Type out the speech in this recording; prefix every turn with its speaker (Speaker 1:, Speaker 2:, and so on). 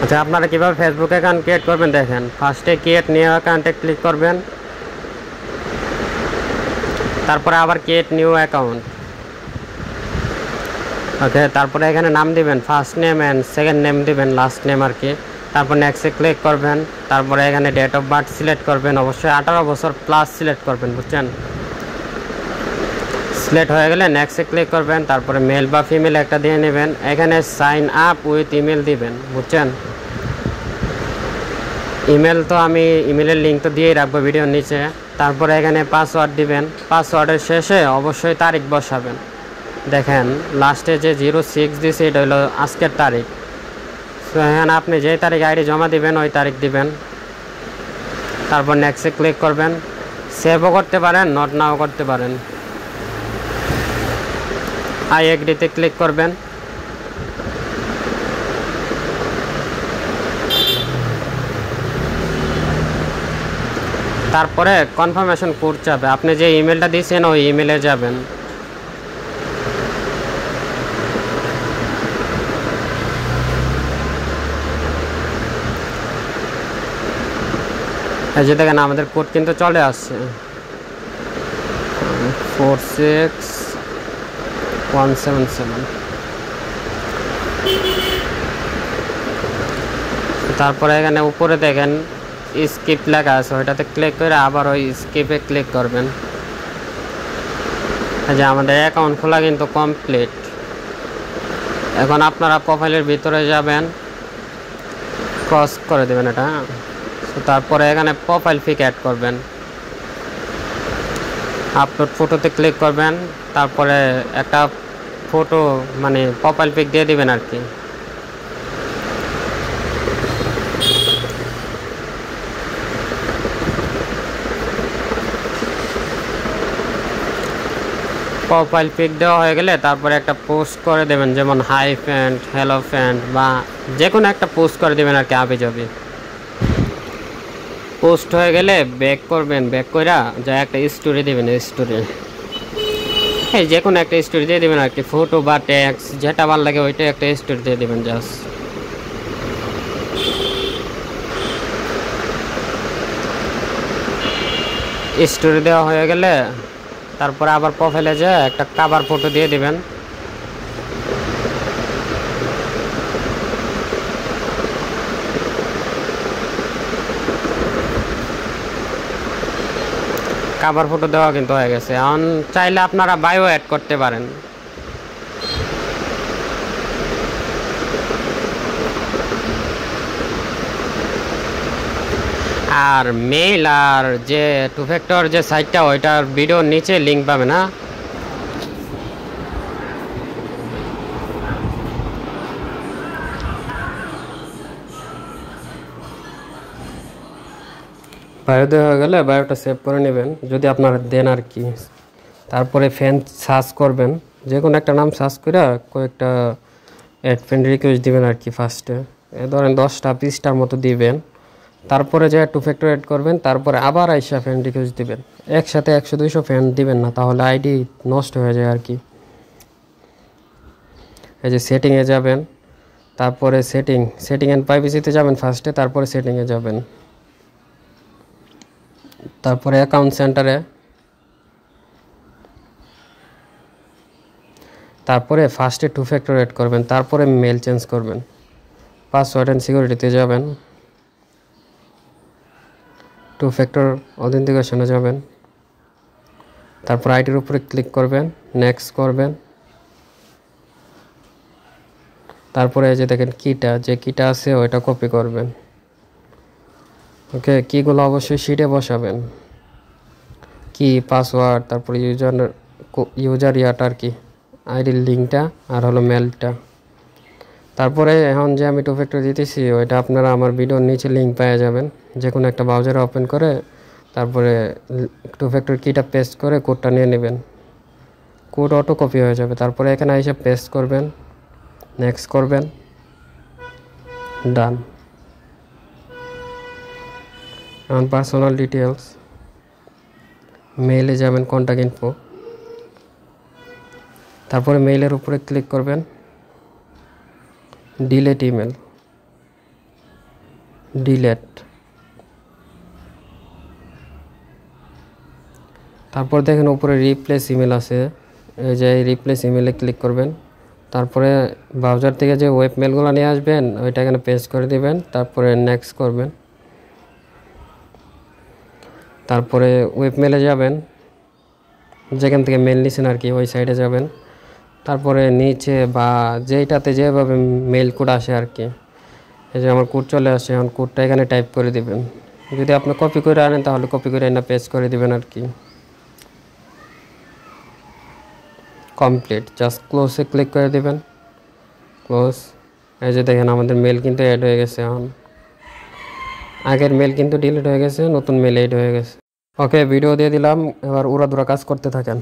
Speaker 1: আচ্ছা, আপনারা কীভাবে ফেসবুক অ্যাকাউন্ট ক্রিয়েট করবেন দেখেন। ফার্স্টে ক্রিয়েট নিউ অ্যাকাউন্টে ক্লিক করবেন, তারপরে আবার ক্রিয়েট নিউ অ্যাকাউন্ট। ওকে, তারপরে এখানে নাম দিবেন, first name and second name দিবেন, লাস্ট নেম আর কি। তারপর নেক্সটে ক্লিক করবেন, তারপরে এখানে ডেট অফ বার্থ সিলেক্ট করবেন, অবশ্যই 18 বছর প্লাস সিলেক্ট করবেন, বুঝছেন। সিলেক্ট হয়ে গেলে নেক্সটে ক্লিক করবেন, তারপরে মেল বা ফিমেল একটা দিয়ে নেবেন। এখানে সাইন আপ উইথ ইমেল দিবেন, বুঝছেন। ইমেল তো আমি ইমেলের লিঙ্ক তো দিয়েই রাখবো ভিডিওর নিচে। তারপরে এখানে পাসওয়ার্ড দিবেন, পাসওয়ার্ডের শেষে অবশ্যই তারিখ বসাবেন। দেখেন লাস্টে যে 06 দিয়েছে এটা হলো আজকের তারিখ। তো এখানে আপনি যেই তারিখ আইডি জমা দিবেন ওই তারিখ দিবেন। তারপর নেক্সটে ক্লিক করবেন, সেভও করতে পারেন, নট নাও করতে পারেন। আই এগ্রিতে ক্লিক করবেন। তারপরে কনফার্মেশন কোড চাবে, আপনি যে ইমেলটা দিয়েছেন ওই ইমেলে যাবেন। এই যে দেখেন আমাদের কোড কিন্তু চলে আসছে 46177। তারপরে এখানে উপরে দেখেন স্কিপ লেখা আছে, ওইটাতে ক্লিক করে আবার ওই স্কিপে ক্লিক করবেন। এই যে আমাদের অ্যাকাউন্ট খোলা কিন্তু কমপ্লিট। এখন আপনারা প্রোফাইলের ভিতরে যাবেন, ক্রস করে দেবেন এটা। তারপরে এখানে প্রোফাইল পিক অ্যাড করবেন, আপলোড ফটোতে ক্লিক করবেন, তারপরে একটা ফটো মানে প্রোফাইল পিক দিয়ে দিবেন আর কি। প্রোফাইল পিক দেওয়া হয়ে গেলে তারপরে একটা পোস্ট করে দেবেন, যেমন হাই ফ্রেন্ড, হ্যালো ফ্রেন্ড বা যে কোনো একটা পোস্ট করে দেবেন আর কি, আবিজাবি। পোস্ট হয়ে গেলে ব্যাক করবেন, ব্যাক কইরা যা একটা স্টোরি দেবেন, স্টোরি এই যে কোনো একটা স্টোরি দিয়ে দেবেন আর কি, ফটো বা ট্যাক্স যেটা ভালো লাগে ওইটা একটা স্টোরি দিয়ে দেবেন জাস্ট। স্টোরি দেওয়া হয়ে গেলে তারপরে আবার প্রোফাইলে যে একটা কভার ফটো দিয়ে দিবেন। কভার ফটো দেওয়া কিন্তু হয়ে গেছে। এখন চাইলে আপনারা বায়ো অ্যাড করতে পারেন। আর মেইল আর যে টু ফ্যাক্টর যে সাইটটা ওইটার ভিডিওর নিচে লিঙ্ক পাবে না। বায়ো দেওয়া হয়ে গেলে বায়োটা সেভ করে নেবেন যদি আপনারা দেন আর কি। তারপরে ফ্রেন্ড সার্চ করবেন, যে কোনো একটা নাম সার্চ করে কয়েকটা অ্যাড ফ্রেন্ড রিকোয়েস্ট দিবেন আর কি। ফার্স্টে ধরেন 10টা 20টার মতো দিবেন, তারপরে যে টু ফ্যাক্টর অ্যাড করবেন, তারপরে আবার আইসা ফ্রেন্ড রিকোয়েস্ট দিবেন। একসাথে 100-200 ফ্রেন্ড দিবেন না, তাহলে আইডি নষ্ট হয়ে যায় আর কি। এই যে সেটিংয়ে যাবেন, তারপরে সেটিং অ্যান্ড প্রাইভেসিতে যাবেন ফার্স্টে, তারপরে সেটিংয়ে যাবেন, তারপরে অ্যাকাউন্ট সেন্টারে, তারপরে ফার্স্টে টু ফ্যাক্টর অ্যাড করবেন, তারপরে মেল চেঞ্জ করবেন। পাসওয়ার্ড অ্যান্ড সিকিউরিটিতে যাবেন, টু ফ্যাক্টর অথেন্টিকেশনে যাবেন, তারপর আইডির উপরে ক্লিক করবেন, নেক্সট করবেন। তারপরে এই যে দেখেন যে কিটা আছে ওইটা কপি করবেন। ওকে, কিগুলো অবশ্যই শিটে বসাবেন, কি পাসওয়ার্ড, তারপর ইউজার ইয়াটা আর কি, আইডির লিঙ্কটা আর হলো মেলটা। তারপরে এখন যে আমি টু ফ্যাক্টর দিতেছি ওইটা আপনারা আমার ভিডিওর নিচে লিঙ্ক পেয়ে যাবেন। যে কোনো একটা ব্রাউজারে ওপেন করে তারপরে টু ফ্যাক্টর কিটা পেস্ট করে কোডটা নিয়ে নেবেন, কোড অটো কপি হয়ে যাবে। তারপরে এখানে এসে পেস্ট করবেন, নেক্সট করবেন, ডান। এখন পার্সোনাল ডিটেলস, মেইলে যাবেন, কন্ট্যাক্ট ইনফো, তারপরে মেইলের উপরে ক্লিক করবেন, ডিলিট ইমেল, ডিলেট। তারপর দেখেন উপরে রিপ্লেস ইমেল আছে, এই যে রিপ্লেস ইমেলে ক্লিক করবেন। তারপরে ব্রাউজার থেকে যে ওয়েব মেলগুলো নিয়ে আসবেন ওইটা এখানে পেস্ট করে দিবেন, তারপরে নেক্সট করবেন। তারপরে ওয়েব মেলে যাবেন, যেখান থেকে মেল নিছেন আর কি ওই সাইডে যাবেন। তারপরে নিচে বা যেইটাতে যেভাবে মেল কোড আসে আর কি, এই যে আমার কোড চলে আসে, এখন কোডটা এখানে টাইপ করে দিবেন। যদি আপনি কপি করে আনেন তাহলে কপি করে এনে পেস্ট করে দিবেন আর কি। কমপ্লিট, জাস্ট ক্লোজে ক্লিক করে দিবেন, ক্লোজ। এই যে দেখেন আমাদের মেল কিন্তু অ্যাড হয়ে গেছে। এখন আগের মেল কিন্তু ডিলিট হয়ে গেছে, নতুন মেল অ্যাড হয়ে গেছে। ওকে, ভিডিও দিয়ে দিলাম, এবার উড়াধুরা কাজ করতে থাকেন।